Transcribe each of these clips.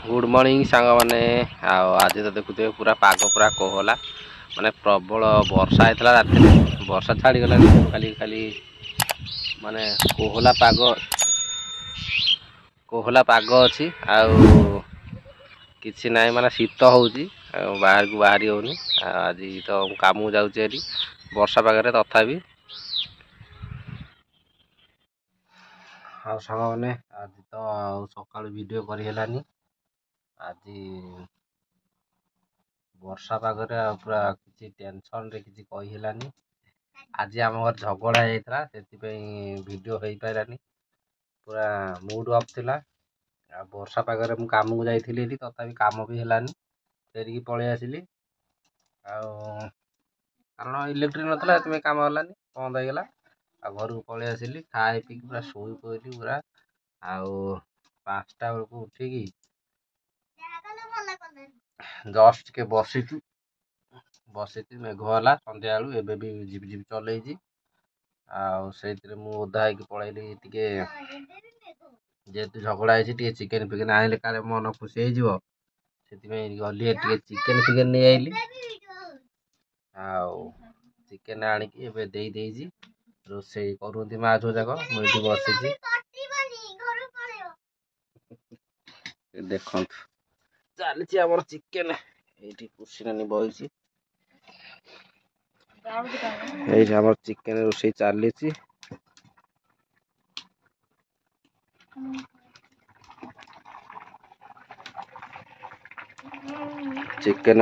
Good morning सांग मैंने आज तो देखुए पूरा पाग पूरा कोहला माने प्रबल वर्षा होता रात वर्षा छाड़ी गला खाली खाली माने कोहला पाग अच्छी किसी ना माने शीत होउची बाहर को बाहरी होनी आज तो काम जाऊँगी वर्षा पागे तथापि सांग मैंने आज तो सकाल वीडियो करनी आज वर्षा पागरे पूरा किसी टेंशन रे किसी कहीलानी आज आम घर झगड़ा होता से वीडियो हो पारानी पूरा मूड अफ थिला वर्षा पागरे मु काम को जाइली तथापि काम भी हेलानी फेरिकी पलि आसिली कारण इलेक्ट्रिक नथला से काम हेलानी बंद होगला घर को पलि आसिली खाए पी पूरा शोई पड़ी पूरा आउ 5टा बेलू उठिकी जस्ट के बसी मेघ है संध्या बेलू एवं भी झिप झिप चलती से ओदा हो पलैली जेहेतु झगड़ा है चिकेन फिकेन आइले काले मन खुशी हो गली चिकेन फिकेन नहीं आइली चिकेन आणिकी रोसे करूँ माँ छो जाक मुझे बसी देखु चली आम चिकेन ये पुषिनानी बही आम चिकेन रोसे चली चिकेन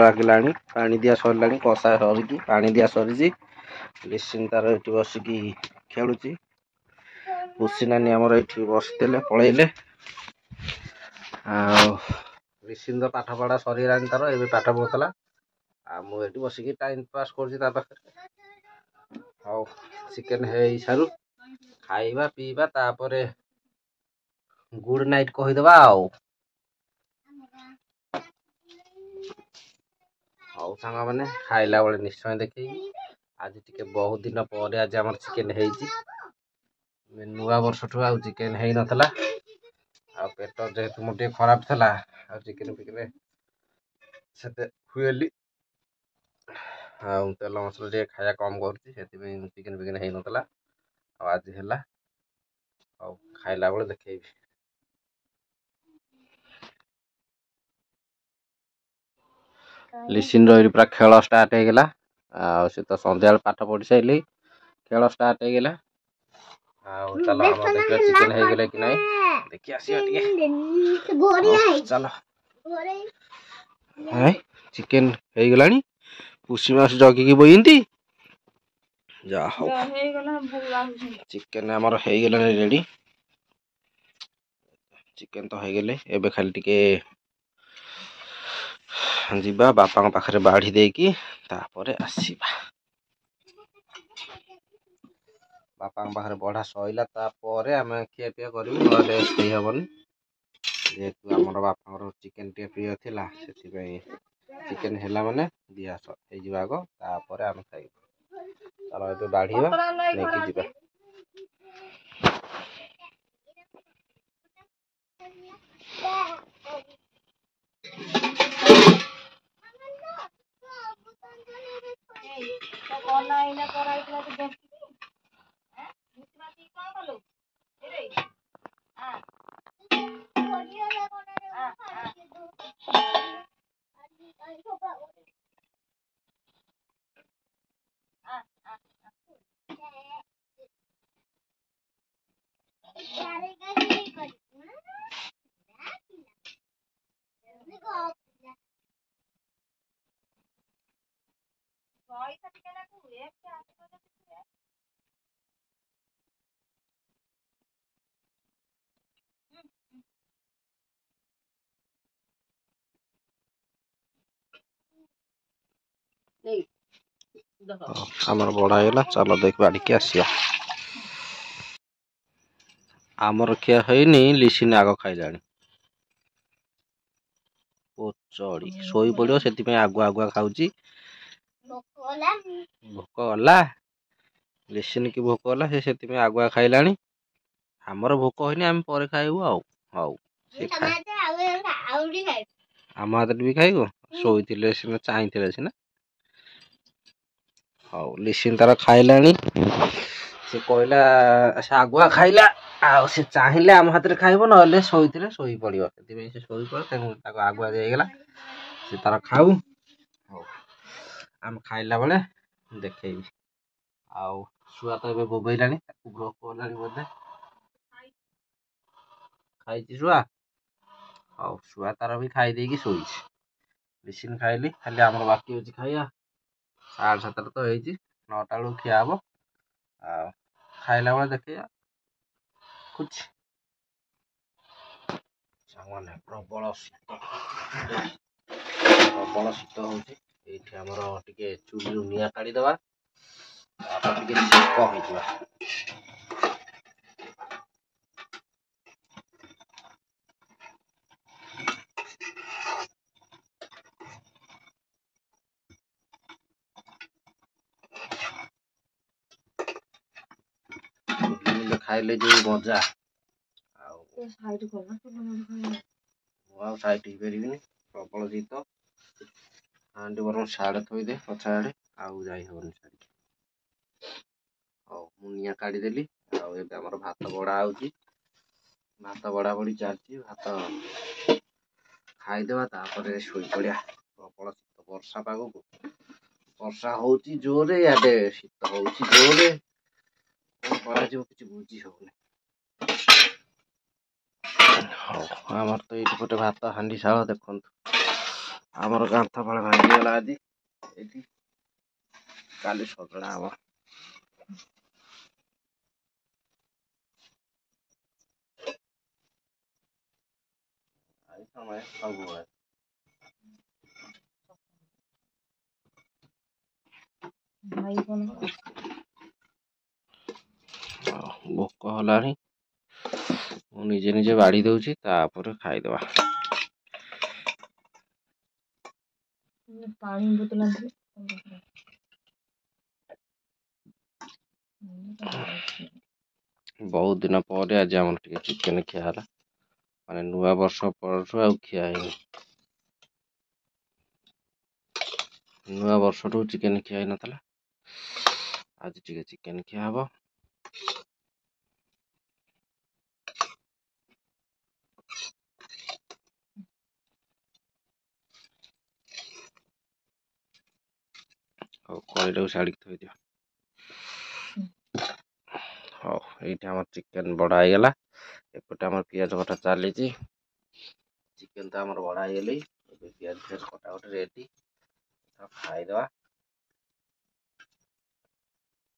लगे पानी दिया सरला कषा सरिकी पानी दिया सरी लिसिन तार ये बसिकी खेलुची पुषी नानी आमर ये बसते पलैले लिसिन तो पाठ पढ़ा सरीगला तार ये पाठ पढ़ुला मुझे बसिकी टाइम पास कर चिकेन है सारू खाइबा पीवा तापर गुड नाइट कहीदेवा सांग मैंने खाइला बेले निश्चय देखे आज टी बहुत दिन पर आज आम चिकेन नुआ वर्ष ठू आ चिकेन है नथला पेट जेहेतु मोटे खराब था चिकेन फिकेन से हुएली तेल मसला खाया कम कर चिकेन फिकेन है नथला आज है खाइला बेले देखेबी लिसिन पूरा खेल स्टार्ट होगला से तो संध्या पाठ पढ़ी सारे खेल स्टार्ट होगला चलो हम देखिए चिकेन हो गले कि नहीं देखिए चलो चिकेन हो गला पुषी मास जगिकी बोईंती जा हो चिकेन आमर हो गला रेडी चिकेन तो हो गले एबे खाली टिके जीवा बापा पाखे बाढ़ी देकी तापर आसीबा बापा पाखे बढ़ा सईला तापर आम खिया पिया करूँ हेबनी जेहेतु आम बापा चिकेन टे प्रिय थिला से चिकेन है माने दिया आग तापर आम खाइ चलो ये बाढ़ीवा नहीं जीवा आमर बढ़ागला चलो देख बाड़िकी आसिया आमर खिया है लिसिन आग खाइला पोचड़ी शोई पड़ो से आगुआ आगुआ खाऊची भोक गला लिसिन की भोक गला से आगुआ खाइला आमर भोक होनी आम पर खाइबू आउ। ଆମ ହାତରେ ବି ଖାଇବ ଶୋଇଥିଲେ ସିନା ଚାହିଁଥିଲେ ସିନା। ହଉ ଲିସିନ ତାର ଖାଇଲାଣି। ସେ କହିଲା ସେ ଆଗୁଆ ଖାଇଲା ଆଉ ସେ ଚାହିଁଲେ ଆମ ହାତରେ ଖାଇବ ନହେଲେ ଶୋଇଥିଲେ ଶୋଇ ପଡିବ। ସେଥିପାଇଁ ସେ ଶୋଇ ପଡେ ତେଣୁ ତାକୁ ଆଗୁଆ ଦିଆହେଇଗଲା ସେ ତାର ଖାଉ। ହଉ ଆମେ ଖାଇଲା ବେଳେ ଦେଖେଇବି। ଆଉ ଶୁଆ ତ ଏବେ ବୋବେଇଲାଣି ତାକୁ ଭୋକ କଲାଣି ବୋଧେ। ଖାଇଛି ଶୁଆ। ହଉ ଶୁଆ ତାର ବି ଖାଇ ଦେଇକି ଶୋଇଛି। ମେସିନ୍ ଖାଇଲି ଖାଲି ଆମର ବାକି ଅଛି ଖାଇବା। 7:30 ତ ହେଇଛି 9ଟା ବେଳକୁ ଖିଆ ହବ। ଆଉ ଖାଇଲା ବେଳେ ଦେଖିବା ଖୁଛି ସାଙ୍ଗମାନେ ପ୍ରବଳ ଶୀତ ହଉଛି। ଏଇଠି ଆମର ଟିକେ ଚୁଲିରୁ ନିଆଁ କାଢିଦବା ତାପରେ ଟିକେ ଶୀତ ହେଇଯିବା। ଖାଇଲେ ଯୋଉ ମଜା ଆଉ ମୁଁ ଆଉ ସାଇଟ୍ ହେଇପାରିବିନି ପ୍ରବଳ ଶୀତ। ହାଣ୍ଡି ବରଂ ସାଡେ ଥୋଇଦେ ପଛ ଆଡେ ଆଉ ଯାଇ ହବନି ଛାଡିକି। ହଉ ମୁଁ ନିଆଁ କାଢିଦେଲି। ଆଉ ଏବେ ଆମର ଭାତ ବଢା ହଉଛି। ଭାତ ବଢା ବଢି ଚାଲିଛି। ଭାତ ଖାଇଦବା ତାପରେ ଶୋଇପଡିଆ। ପ୍ରବଳ ଶୀତ ବର୍ଷା ପାଗକୁ ବର୍ଷା ହଉଛି ଜୋରେ ଇଆଡେ ଶୀତ ହଉଛି ଜୋରେ। କଣ କରାଯିବ କିଛି ବୁଝି ହଉନି। ହଉ ଆମର ତ ଏଇଠି ଗୋଟେ ଭାତ ହାଣ୍ଡି ଶାଳ ଦେଖନ୍ତୁ। ଆମର କାନ୍ଥ ଫାଳେ ଭାଙ୍ଗିଗଲା ଆଜି ଏଇଠି କାଲି ସଜଡା ହବ। ସବୁବେଳେ ଭୋକ ହେଲାଣି ମୁଁ ନିଜେ ନିଜେ ବାଢି ଦଉଛି ତାପରେ ଖାଇଦବା। ପାଣି ବୋତଲ ବହୁତ ଦିନ ପରେ ଆଜି ଆମର ଟିକେ ଚିକେନ ଖିଆ ହେଲା। ମାନେ ନୂଆ ବର୍ଷ ପରଠୁ ଆଉ ଖିଆ ହେଇନି। ନୂଆ ବର୍ଷଠୁ ଚିକେନ ଖିଆ ହେଇନଥିଲା। ଆଜି ଟିକେ ଚିକେନ ଖିଆ ହବ। ହଉ କড়େଇଟାକୁ ଛାଡିକି ଥୋଇଦିଅ। ହଉ ଏଇଠି ଆମର ଚିକେନ ବଡା ହେଇଗଲା। ଏପଟେ ଆମର ପିଆଜ କଟା ଚାଲିଛି। ଚିକେନ ତ ଆମର ବଡା ହେଇଗଲି। ଏବେ ପିଆଜ ଫିଆଜ କଟା କଟି ରେଡି। ଖାଇଦବା।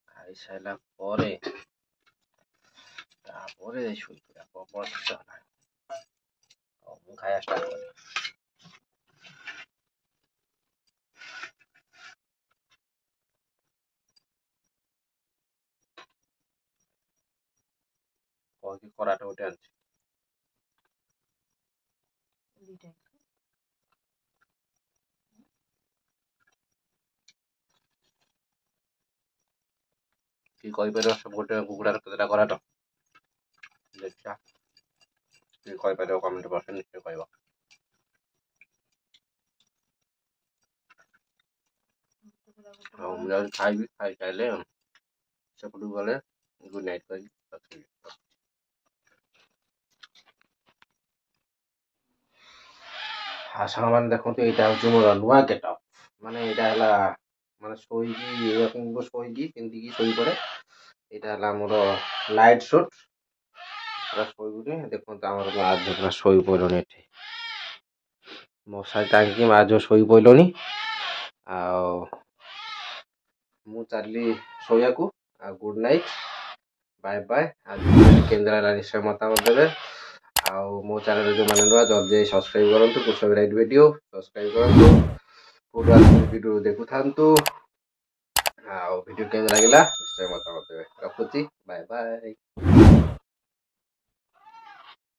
ଖାଇସାରିଲା ପରେ ତାପରେ ଶୋଇପଡ଼ିବା। ପ୍ରବଳ ନିଦ ହେଲାଣି। ହଉ ମୁଁ ଖାଇବା ଷ୍ଟାର୍ଟ କଲି। କହିକି କରାଟେ ଗୋଟେ ଆଣିଛି। କି କହିପାରିବ ସବୁ ଗୋଟେ କୁକୁଡ଼ାର କେତେଟା କରାଟ? ଦେଖିବା କିଏ କହିପାରିବ କମେଣ୍ଟ ବକ୍ସରେ ନିଶ୍ଚୟ କହିବ। ହଉ ମୁଁ ଯାଉଛି ଖାଇବି। ଖାଇସାରିଲେ ସେପଟକୁ ଗଲେ ଗୁଡ୍ ନାଇଟ୍ କହିକି ରଖିବି। ସାଙ୍ଗମାନେ ଦେଖନ୍ତୁ ଏଇଟା ହଉଛି ମୋର ନୂଆ ଗେଟଅପ୍। ମାନେ ଏଇଟା ହେଲା ମାନେ ଶୋଇକି ପିନ୍ଧିକି ଶୋଇପଡେ। ଏଇଟା ହେଲା ଆମର ନାଇଟ୍ ସୁଟ୍। ଶୋଇବୁନି ଦେଖନ୍ତୁ ଆମର ମା ଝିଅ ପୁରା ଶୋଇ ପଇଲୁଣି ଏଠି। ମଶାରୀ ଟାଙ୍ଗିକି ମା ଝିଅ ଶୋଇ ପଇଲୁଣି। ଆଉ ମୁଁ ଚାଲିଲି ଶୋଇବାକୁ। ଆଉ ଗୁଡ୍ ନାଇଟ୍ ବାଏ ବାଏ। ଆଜି କେମିତି ଲାଗିଲା ନିଶ୍ଚୟ ମତାମତ ଦେବେ। ଆଉ ମୋ ଚ୍ୟାନେଲ ଯୋଉମାନେ ନୂଆ ଜଲ୍ଦି ସବସ୍କ୍ରାଇବ କରନ୍ତୁ। ଭିଡିଓ ସବସ୍କ୍ରାଇବ କରନ୍ତୁ। ଭିଡିଓ ଦେଖୁଥାନ୍ତୁ। ଆଉ ଭିଡିଓ କେମିତି ଲାଗିଲା ନିଶ୍ଚୟ ମତାମତ ଦେବେ। ରଖୁଛି ବାଏ ବାଏ।